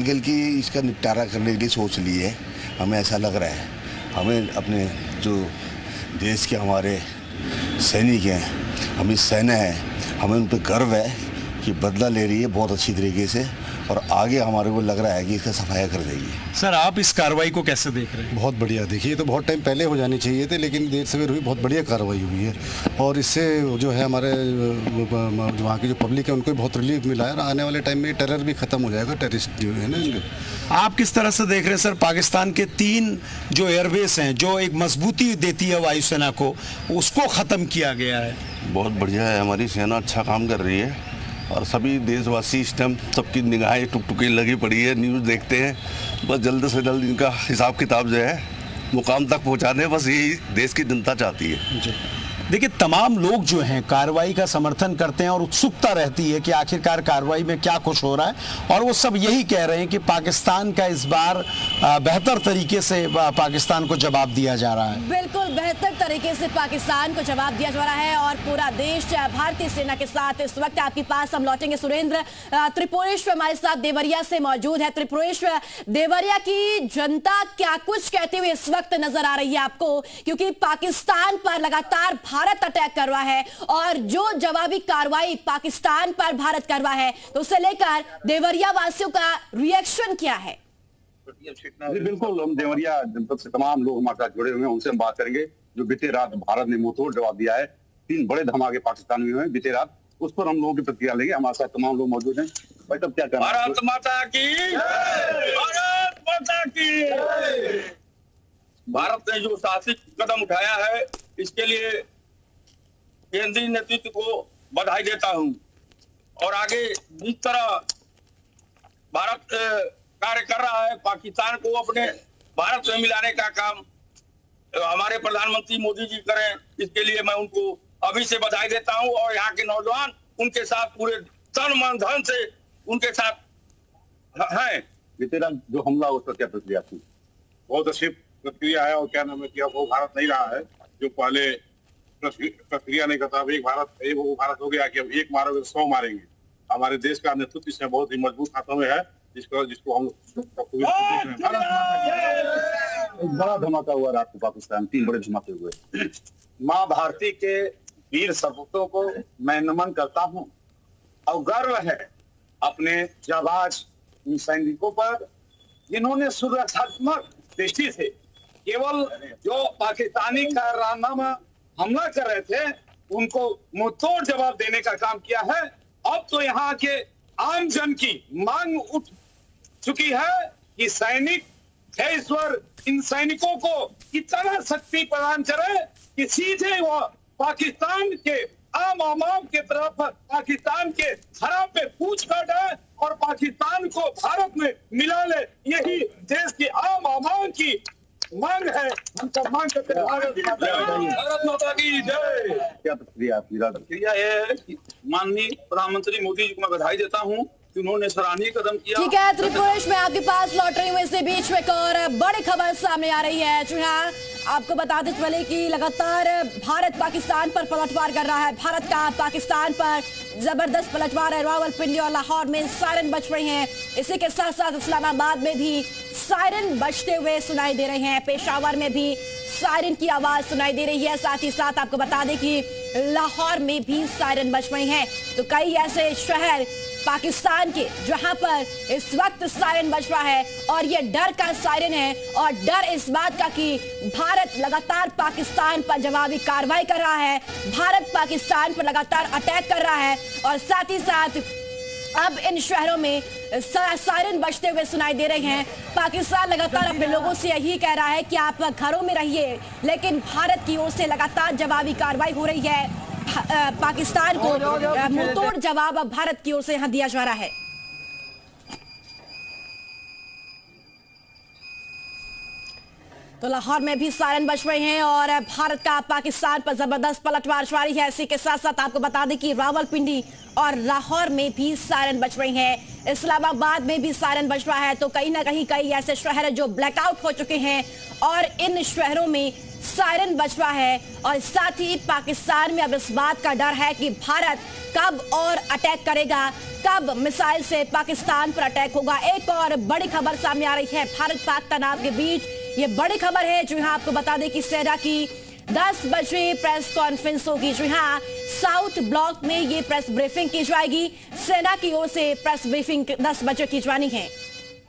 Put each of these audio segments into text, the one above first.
गल की इसका निपटारा करने के लिए सोच ली है। हमें ऐसा लग रहा है, हमें अपने जो देश के हमारे सैनिक हैं, हमें सेना है, हमें उन पर गर्व है कि बदला ले रही है बहुत अच्छी तरीके से, और आगे हमारे को लग रहा है कि इसका सफाया कर देगी। सर, आप इस कार्रवाई को कैसे देख रहे हैं? बहुत बढ़िया। देखिए, ये तो बहुत टाइम पहले हो जानी चाहिए थे, लेकिन देर सवेर हुई, बहुत बढ़िया कार्रवाई हुई है, और इससे जो है हमारे वहाँ की जो पब्लिक है उनको भी बहुत रिलीफ मिला है, और आने वाले टाइम में टेरर भी खत्म हो जाएगा, टेररिस्ट जो है ना। आप किस तरह से देख रहे हैं सर, पाकिस्तान के 3 जो एयरबेस हैं जो एक मजबूती देती है वायुसेना को, उसको ख़त्म किया गया है? बहुत बढ़िया है, हमारी सेना अच्छा काम कर रही है, और सभी देशवासी इस टाइम सबकी निगाहें टुकटुकी लगी पड़ी है, न्यूज़ देखते हैं, बस जल्द से जल्द इनका हिसाब किताब जो है मुकाम तक पहुंचा दें, बस यही देश की जनता चाहती है। जी। देखिए, तमाम लोग जो हैं कार्रवाई का समर्थन करते हैं और उत्सुकता रहती है कि आखिरकार कार्रवाई में क्या कुछ हो रहा है, और वो सब यही कह रहे हैं कि पाकिस्तान का इस बार बेहतर तरीके से पाकिस्तान को जवाब दिया जा रहा है। बिल्कुल बेहतर तरीके से पाकिस्तान को जवाब दिया जा रहा है, और पूरा देश भारतीय सेना के साथ इस वक्त आपके पास हम लौटेंगे। सुरेंद्र, त्रिपुरेश्वर हमारे साथ देवरिया से मौजूद है। त्रिपुरेश्वर, देवरिया की जनता क्या कुछ कहते हुए इस वक्त नजर आ रही है आपको, क्योंकि पाकिस्तान पर लगातार भारत अटैक कर रहा है, और जो जवाबी कार्रवाई पाकिस्तान पर भारत कर रहा है, तो उसे लेकर देवरिया वासियों का रिएक्शन क्या है? जी बिल्कुल, हम देवरिया जनपद से तमाम लोग हमारे साथ जुड़े हुए हैं, उनसे हम बात करेंगे। जो बीते रात भारत ने मुंहतोड़ जवाब दिया है, 3 बड़े धमाके पाकिस्तान में हुए बीते रात, उस पर हम लोगों की प्रतिक्रिया लेंगे। हमारे साथ तमाम लोग मौजूद हैं। भाई तब क्या करना? भारत माता की, भारत माता की। भारत ने जो साहसिक कदम उठाया है, इसके लिए केंद्रीय नेतृत्व को बधाई देता हूं, और आगे जिस तरह भारत कार्य कर रहा है, पाकिस्तान को अपने भारत में मिलाने का काम हमारे प्रधानमंत्री मोदी जी करें, इसके लिए मैं उनको अभी से बधाई देता हूं, और यहाँ के नौजवान उनके साथ पूरे तन मन धन से उनके साथ हैं। बीते रात जो हमला, उस पर क्या प्रतिक्रिया थी? बहुत अच्छी प्रक्रिया है, और क्या नाम है कि वो भारत नहीं रहा है जो पहले प्रक्रिया नहीं करता। अब एक वो भारत हो गया कि अब एक मारोगे तो 100 मारेंगे। हमारे देश का नेतृत्व इसमें बहुत ही मजबूत हाथों में है, जिसको हम बड़ा धमाका हुआ रात को पाकिस्तान, 3 बड़े धमाके हुए। माँ भारती के वीर सपूतों को मैं नमन करता हूँ, और गर्व है अपने जाबाज सैनिकों पर, जिन्होंने सुरक्षात्मक दृष्टि से केवल जो पाकिस्तानी कारनामा हमला कर रहे थे उनको मुंहतोड़ जवाब देने का काम किया है। अब तो यहाँ के आम जन की मांग उठ चुकी है कि सैनिक है ईश्वर, इन सैनिकों को इतना शक्ति प्रदान करे कि सीधे वो पाकिस्तान के आम आवाम के तरफ, पाकिस्तान के धरा पे पूछ कर जाए और पाकिस्तान को भारत में मिला ले। यही देश की आम आवाम की मांग है। हम सब मांग करते हैं भारत माता की जय। क्या प्रतिक्रिया आपकी? प्रतिक्रिया है कि माननीय प्रधानमंत्री मोदी जी को मैं बधाई देता हूं कि उन्होंने सराहनीय कदम किया। ठीक है त्रिपुरेश, मैं आपके पास लौट रही हूँ। इसके बीच में एक और बड़ी खबर सामने आ रही है। जी हाँ, आपको बताते चले कि लगातार भारत पाकिस्तान पर पलटवार कर रहा है। भारत का पाकिस्तान पर जबरदस्त पलटवार है। रावलपिंडी और लाहौर में सायरन बज रहे हैं। इसी के साथ साथ इस्लामाबाद में भी सायरन बजते हुए सुनाई दे रहे हैं। पेशावर में भी सायरन की आवाज सुनाई दे रही है। साथ ही साथ आपको बता दें कि लाहौर में भी सायरन बज रहे हैं। तो कई ऐसे शहर पाकिस्तान के जहां पर इस वक्त सायरन बज रहा है, और ये डर का सायरन है, और डर इस बात का कि भारत लगातार पाकिस्तान पर जवाबी कार्रवाई कर रहा है। भारत पाकिस्तान पर लगातार अटैक कर रहा है, और साथ ही साथ अब इन शहरों में सायरन बजते हुए सुनाई दे रहे हैं। पाकिस्तान लगातार अपने लोगों से यही कह रहा है कि आप घरों में रहिए, लेकिन भारत की ओर से लगातार जवाबी कार्रवाई हो रही है। पाकिस्तान को मुंहतोड़ जवाब अब भारत की ओर से यहां दिया जा रहा है। तो लाहौर में भी सायरन बज रहे हैं, और भारत का पाकिस्तान पर जबरदस्त पलटवार जारी है। इसी के साथ साथ आपको बता दें कि रावलपिंडी और लाहौर में भी सायरन बज रहे हैं। इस्लामाबाद में भी सायरन बज रहा है। तो कहीं ना कहीं कई ऐसे शहर जो ब्लैकआउट हो चुके हैं, और इन शहरों में सायरन बज रहा है और साथ ही पाकिस्तान में अब इस बात का डर है कि भारत कब और अटैक करेगा, कब मिसाइल से पाकिस्तान पर अटैक होगा। एक और बड़ी खबर सामने आ रही है भारत पाक तनाव के बीच। ये बड़ी खबर है, जो यहाँ आपको बता दें कि सेना की 10 बजे प्रेस कॉन्फ्रेंस होगी। जी हाँ, साउथ ब्लॉक में ये प्रेस ब्रीफिंग की जाएगी। सेना की ओर से प्रेस ब्रीफिंग 10 बजे की जानी है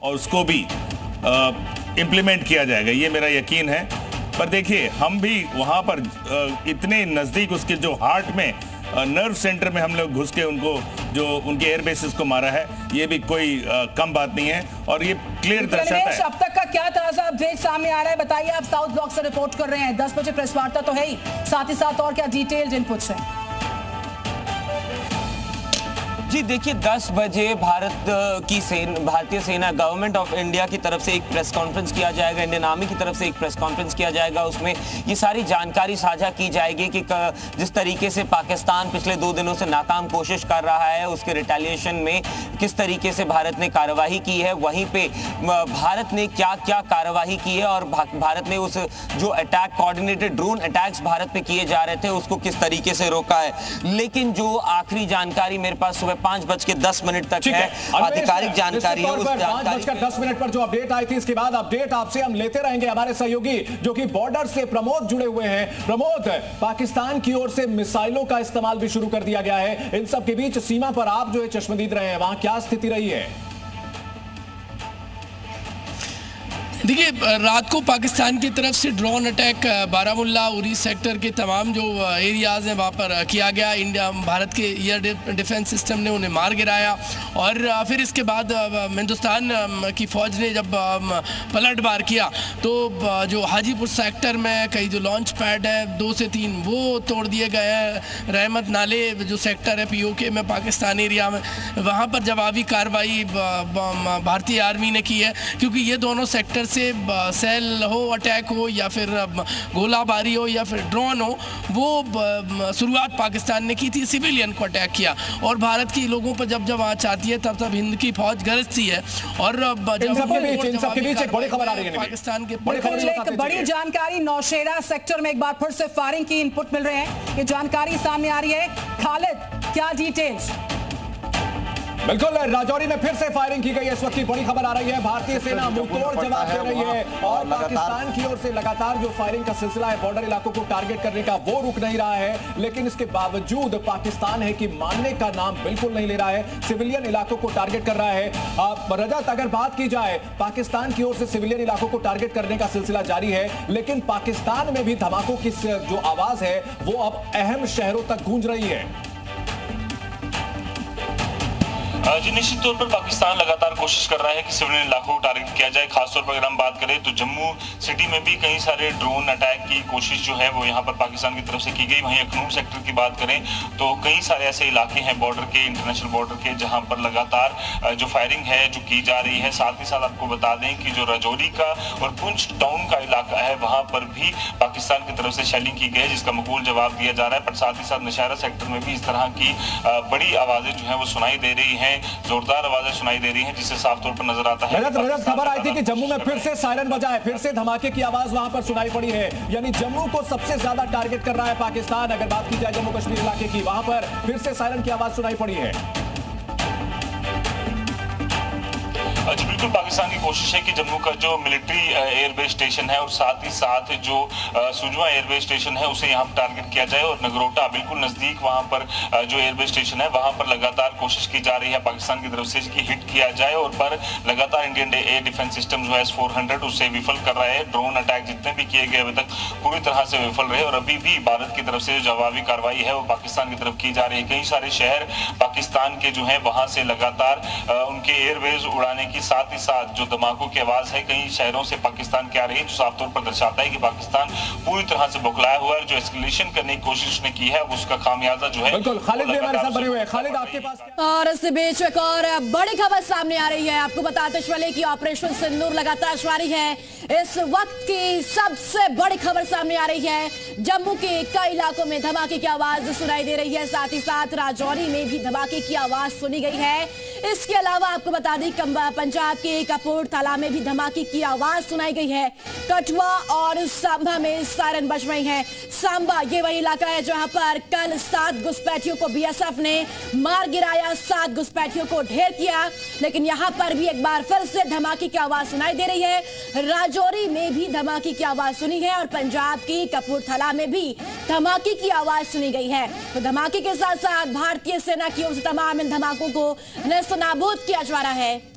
और उसको भी इम्प्लीमेंट किया जाएगा, ये मेरा यकीन है। पर देखिए, हम भी वहां पर इतने नजदीक उसके जो हार्ट में नर्व सेंटर में हम लोग घुस के उनको जो उनके एयर बेसिस को मारा है, ये भी कोई कम बात नहीं है और ये क्लियर दर्शाता है। अब तक का क्या ताजा अपडेट सामने आ रहा है, बताइए। आप साउथ ब्लॉक से रिपोर्ट कर रहे हैं, 10 बजे प्रेस वार्ता तो है ही, साथ ही साथ और क्या डिटेल्ड इनपुट्स हैं? जी देखिए, 10 बजे भारतीय सेना गवर्नमेंट ऑफ इंडिया की तरफ से एक प्रेस कॉन्फ्रेंस किया जाएगा, इंडियन आर्मी की तरफ से एक प्रेस कॉन्फ्रेंस किया जाएगा। उसमें ये सारी जानकारी साझा की जाएगी कि जिस तरीके से पाकिस्तान पिछले 2 दिनों से नाकाम कोशिश कर रहा है, उसके रिटेलिएशन में किस तरीके से भारत ने कार्रवाई की है, वहीं पे भारत ने क्या क्या कार्रवाई की है और भारत ने उस जो attack coordinated drone attacks Bharat पे किए जा रहे थे उसको किस तरीके से रोका है। लेकिन जो आखिरी जानकारी मेरे पास सुबह 5:10 तक है, आधिकारिक जानकारी है। उस 5:10 पर जो अपडेट आई थी, इसके बाद अपडेट आपसे हम लेते रहेंगे। हमारे सहयोगी जो कि बॉर्डर से प्रमोद जुड़े हुए हैं। प्रमोद, पाकिस्तान की ओर से मिसाइलों का इस्तेमाल भी शुरू कर दिया गया है। इन सब के बीच सीमा पर आप जो है चश्मदीद रहे हैं, वहां क्या स्थिति रही है? देखिए, रात को पाकिस्तान की तरफ से drone attack Baramulla Uri sector के तमाम जो एरियाज़ हैं वहाँ पर किया गया। इंडिया भारत के एयर डिफेंस सिस्टम ने उन्हें मार गिराया और फिर इसके बाद हिंदुस्तान की फ़ौज ने जब पलटवार किया तो जो हाजीपुर सेक्टर में कई जो लॉन्च पैड है 2 से 3 वो तोड़ दिए गए हैं। रहमत नाले जो सेक्टर है POK में पाकिस्तान एरिया में, वहाँ पर जवाबी कार्रवाई भारतीय आर्मी ने की है, क्योंकि ये दोनों सेक्टर से सेल हो, अटैक हो या फिर गोलाबारी हो या फिर ड्रोन हो, वो शुरुआत पाकिस्तान ने की थी, सिविलियन को अटैक किया। और भारत के लोगों पर जब आँच आती है तब हिंद की फौज गरजती है। और इन सबके बीच एक बड़ी खबर आ रही है पाकिस्तान के एक बड़ी जानकारी, नौशेरा सेक्टर में एक बार फिर से फायरिंग की इनपुट मिल रहे हैं, ये जानकारी सामने आ रही है। खालिद, क्या डिटेल्स? बिल्कुल, राजौरी में फिर से फायरिंग की गई है। इस वक्त की बड़ी खबर आ रही है, भारतीय सेना मुंहतोड़ जवाब दे रही है और पाकिस्तान की ओर से लगातार जो फायरिंग का सिलसिला है बॉर्डर इलाकों को टारगेट करने का, वो रुक नहीं रहा है। लेकिन इसके बावजूद पाकिस्तान है कि मानने का नाम बिल्कुल नहीं ले रहा है, सिविलियन इलाकों को टारगेट कर रहा है। रजत, अगर बात की जाए, पाकिस्तान की ओर से सिविलियन इलाकों को टारगेट करने का सिलसिला जारी है, लेकिन पाकिस्तान में भी धमाकों की जो आवाज है वो अब अहम शहरों तक गूंज रही है। जी निश्चित तौर पर पाकिस्तान लगातार कोशिश कर रहा है कि सिविलियन इलाकों को टारगेट किया जाए। खासतौर पर अगर हम बात करें तो जम्मू सिटी में भी कई सारे ड्रोन अटैक की कोशिश जो है वो यहाँ पर पाकिस्तान की तरफ से की गई। वहीं अखनूर सेक्टर की बात करें तो कई सारे ऐसे इलाके हैं बॉर्डर के, इंटरनेशनल बॉर्डर के, जहाँ पर लगातार जो फायरिंग है जो की जा रही है। साथ ही साथ आपको बता दें कि जो राजौरी का और पुंछ टाउन का इलाका है वहाँ पर भी पाकिस्तान की तरफ से शेलिंग की गई, जिसका मकबूल जवाब दिया जा रहा है। पर साथ ही साथ नौशेरा सेक्टर में भी इस तरह की बड़ी आवाजें जो है वो सुनाई दे रही है, जोरदार आवाजें सुनाई दे रही हैं, जिससे साफ तौर पर नजर आता है। रजत, खबर आई थी कि जम्मू में फिर से सायरन बजा है, फिर से धमाके की आवाज वहां पर सुनाई पड़ी है, यानी जम्मू को सबसे ज्यादा टारगेट कर रहा है पाकिस्तान। अगर बात की जाए जम्मू कश्मीर इलाके की, वहां पर फिर से सायरन की आवाज सुनाई पड़ी है। जी बिल्कुल, पाकिस्तान की कोशिश है कि जम्मू का जो मिलिट्री एयरबेस स्टेशन है और साथ ही साथ जो सुजवा एयरबेस स्टेशन है उसे यहाँ पर टारगेट किया जाए। और नगरोटा बिल्कुल नजदीक वहाँ पर जो एयरबेस स्टेशन है वहाँ पर लगातार कोशिश की जा रही है पाकिस्तान की तरफ से कि हिट किया जाए। और पर लगातार इंडियन एयर डिफेंस सिस्टम जो है S-400 उससे विफल कर रहा है। ड्रोन अटैक जितने भी किए गए अभी तक पूरी तरह से विफल रहे और अभी भी भारत की तरफ से जो जवाबी कार्रवाई है वो पाकिस्तान की तरफ की जा रही है। कई सारे शहर पाकिस्तान के जो है वहाँ से लगातार उनके एयरबेस उड़ाने की साथ ही साथ जो धमाकों की आवाज है कई शहरों से पाकिस्तान की आ रही है, जो साफ तौर पर दर्शाता है कि पाकिस्तान पूरी तरह से बौखलाया हुआ है। जो एस्केलेशन करने की कोशिश उसने की है उसका खामियाजा जो है। बिल्कुल, खालिद भी हमारे साथ बने हुए हैं। खालिद, आपके पास और इस बीच एक और बड़ी खबर सामने आ रही है। आपको बताते चले कि ऑपरेशन सिंदूर लगातार जारी है। इस वक्त की सबसे बड़ी खबर सामने आ रही है, जम्मू के कई इलाकों में धमाके की आवाज सुनाई दे रही है, साथ ही साथ राजौरी में भी धमाके की आवाज सुनी गई है। इसके अलावा आपको बता दें पंजाब पंजाब के कपूरथला में भी धमाके की आवाज सुनाई गई है। कठुआ और सांबा में सायरन बज रही है। सांबा ये वही इलाका है जहां पर कल 7 घुसपैठियों को बीएसएफ ने मार गिराया, 7 घुसपैठियों को ढेर किया, लेकिन यहां पर भी एक बार फिर से धमाके की आवाज सुनाई दे रही है। राजौरी में भी धमाके की आवाज सुनी है और पंजाब की कपूरथला में भी धमाके की आवाज सुनी गई है। तो धमाके के साथ साथ भारतीय सेना की ओर से तमाम इन धमाकों को नेस्तनाबूद किया जा रहा है।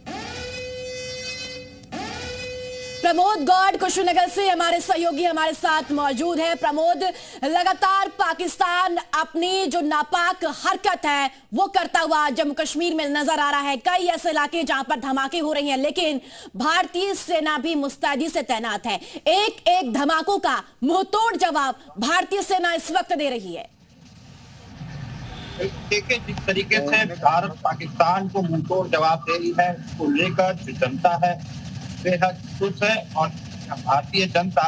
प्रमोद गौड़ कुशीनगर से हमारे सहयोगी हमारे साथ मौजूद है। प्रमोद, लगातार पाकिस्तान अपनी जो नापाक हरकत है वो करता हुआ जम्मू कश्मीर में नजर आ रहा है। कई ऐसे इलाके जहां पर धमाके हो रही हैं, लेकिन भारतीय सेना भी मुस्तैदी से तैनात है। एक एक धमाकों का मुंहतोड़ जवाब भारतीय सेना इस वक्त दे रही है। देखिए, जिस तरीके से भारत पाकिस्तान को मुंहतोड़ जवाब दे रही है, उसको लेकर जो जनता है बेहद खुश है और भारतीय जनता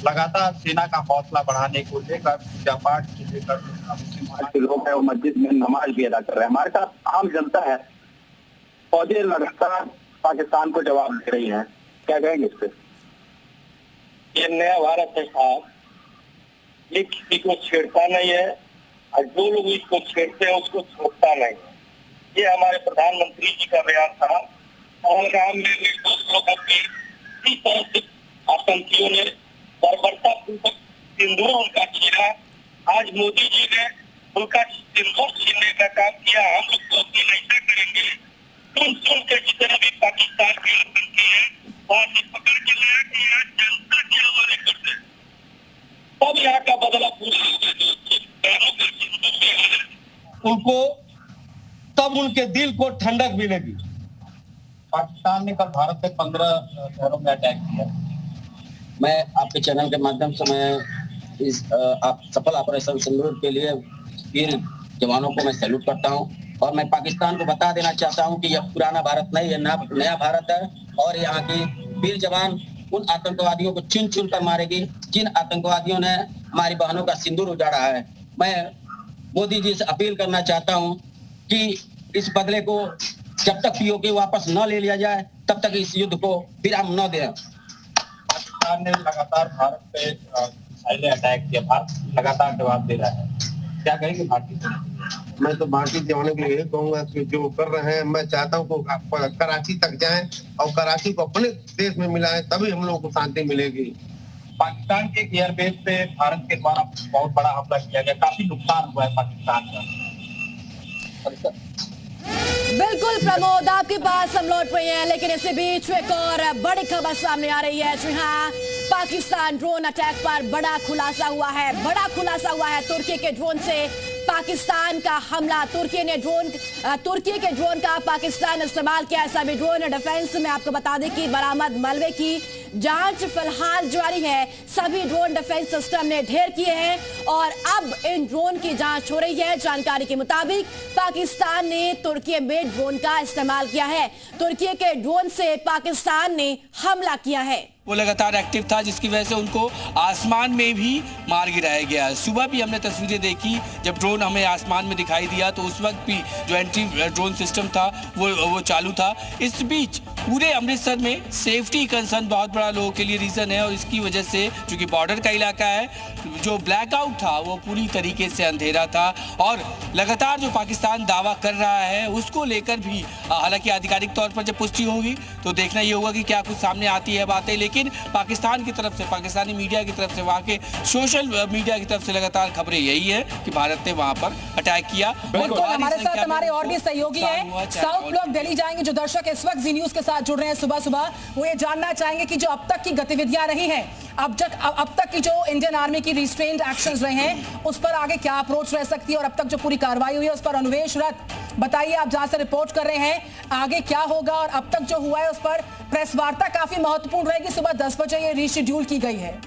लगातार सेना का हौसला बढ़ाने को लेकर पूजा पाठ से लेकर लोग हैं वो मस्जिद में नमाज भी अदा कर रहे हैं। हमारे साथ आम जनता है। फौजें लगातार पाकिस्तान को जवाब दे रही हैं, क्या कहेंगे इस पे? ये नया भारत है साहब, ये किसी को छेड़ता नहीं है और जो लोग इसको छेड़ते हैं उसको छोड़ता नहीं। ये हमारे प्रधानमंत्री जी का बयान था। पहलगाम में निर्दोषों को इस तरह से आतंकियों ने बर्बरतापूर्वक सिंदूर उनका छीना। आज मोदी जी ने उनका सिंदूर छीनने का काम किया। हम लोग तो ऐसा करेंगे, सुन के जितने भी पाकिस्तान के आतंकी हैं वहां से पकड़ के लाया कि यहाँ जनता के हवाले करते हैं, तब यहाँ का बदला पूरा उनको, तब उनके दिल को ठंडक मिलेगी। पाकिस्तान ने कल भारत पे 15 शहरों में अटैक किया। मैं आपके चैनल के माध्यम से मैं इस आप सफल ऑपरेशन सिंदूर के लिए वीर जवानों को मैं सैल्यूट करता हूं और मैं पाकिस्तान को बता देना चाहता हूं कि यह पुराना भारत नहीं, यह नया भारत है और यहाँ की वीर जवान उन आतंकवादियों को चुन चुन कर मारेगी जिन आतंकवादियों ने हमारी बहनों का सिंदूर उजाड़ा है। मैं मोदी जी से अपील करना चाहता हूं कि इस बदले को जब तक पीओके वापस न ले लिया जाए तब तक इस युद्ध को विराम न दें। पाकिस्तान ने लगातार भारत पे मिसाइलें अटैक किया, भारत लगातार जवाब दे रहा है, क्या कहेंगे भारतीय सेना? मैं तो भारतीय जवानों के लिए कहूंगा कि जो कर रहे हैं, मैं चाहता हूँ कि कराची तक जाएं और कराची को अपने देश में मिलाएं, तभी हम लोगों को शांति मिलेगी। पाकिस्तान के एयरबेस पे भारत के द्वारा बहुत बड़ा हमला किया गया, काफी नुकसान हुआ है पाकिस्तान का। बिल्कुल प्रमोद, आपके पास हम लौट रहे हैं, लेकिन इसी बीच एक और बड़ी खबर सामने आ रही है। जी हाँ, पाकिस्तान ड्रोन अटैक पर बड़ा खुलासा हुआ है। तुर्की के ड्रोन से पाकिस्तान का हमला, तुर्की के ड्रोन का पाकिस्तान इस्तेमाल किया। ऐसा भी ड्रोन डिफेंस में आपको बता दें कि बरामद मलबे की जांच फिलहाल जारी है। सभी ड्रोन डिफेंस सिस्टम ने ढेर किए हैं और अब इन ड्रोन की जांच हो रही है। जानकारी के मुताबिक पाकिस्तान ने तुर्की में ड्रोन का इस्तेमाल किया है। तुर्की के ड्रोन से पाकिस्तान ने हमला किया है। वो लगातार एक्टिव था, जिसकी वजह से उनको आसमान में भी मार गिराया गया। सुबह भी हमने तस्वीरें देखी, जब ड्रोन हमें आसमान में दिखाई दिया तो उस वक्त भी जो एंटी ड्रोन सिस्टम था वो चालू था। इस बीच पूरे अमृतसर में सेफ्टी कंसर्न बहुत बड़ा लोगों के लिए रीज़न है और इसकी वजह से चूँकि बॉर्डर का इलाका है, जो ब्लैकआउट था वो पूरी तरीके से अंधेरा था और लगातार जो पाकिस्तान दावा कर रहा है उसको लेकर भी हालांकि आधिकारिक तौर पर जब पुष्टि होगी तो देखना ये होगा कि क्या कुछ सामने आती है बातें। लेकिन पाकिस्तान की तरफ से, पाकिस्तानी मीडिया की तरफ से, वहाँ के सोशल मीडिया की तरफ से लगातार खबरें यही है कि भारत ने वहाँ पर अटैक किया। बिल्कुल, हमारे साथ हमारे और भी सहयोगी हैं, साउथ ब्लॉक दिल्ली जाएंगे। जो दर्शक इस वक्त जी न्यूज के साथ जुड़ रहे हैं सुबह सुबह, वो ये जानना चाहेंगे कि जो अब तक की गतिविधियां रही हैं, अब तक की जो इंडियन आर्मी की रिस्ट्रेंट एक्शंस रहे हैं, उस पर आगे क्या अप्रोच रह सकती है और अब तक जो पूरी कार्रवाई हुई है उस पर अनुवेश रथ, बताइए आप जहां से रिपोर्ट कर रहे हैं, आगे क्या होगा और अब तक जो हुआ है उस पर प्रेस वार्ता काफी महत्वपूर्ण रहेगी। सुबह 10 बजे ये रीशेड्यूल की गई है।